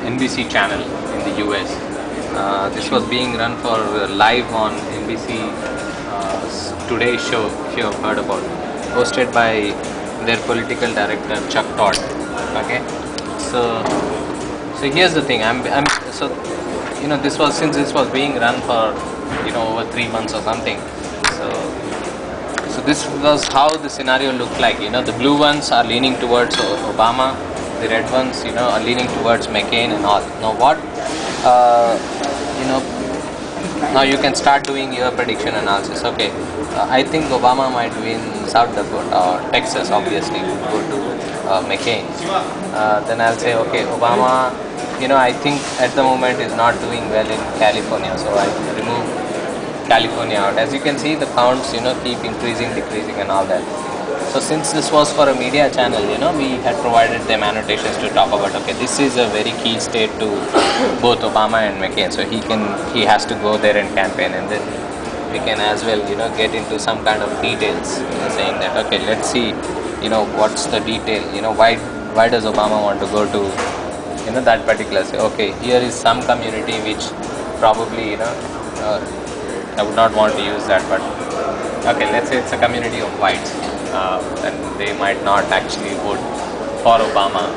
NBC channel in the US. This was being run for live on NBC Today show, if you have heard about, hosted by their political director Chuck Todd. Okay, so here's the thing. So this was being run for over 3 months or something. So this was how the scenario looked like. The blue ones are leaning towards Obama, the red ones, are leaning towards McCain and all. Now what, now you can start doing your prediction analysis. Okay, I think Obama might win South Dakota or Texas, obviously, go to McCain. Then I'll say, okay, Obama, I think at the moment is not doing well in California, so I remove California out. As you can see, the counts keep increasing, decreasing and all that. So since this was for a media channel, we had provided them annotations to talk about, okay, this is a very key state to both Obama and McCain, so he has to go there and campaign, and then we can as well get into some kind of details, saying that, okay, let's see what's the detail, why does Obama want to go to that particular, say, okay, here is some community which probably I would not want to use that, but okay, let's say it's a community of whites, and they might not actually vote for Obama,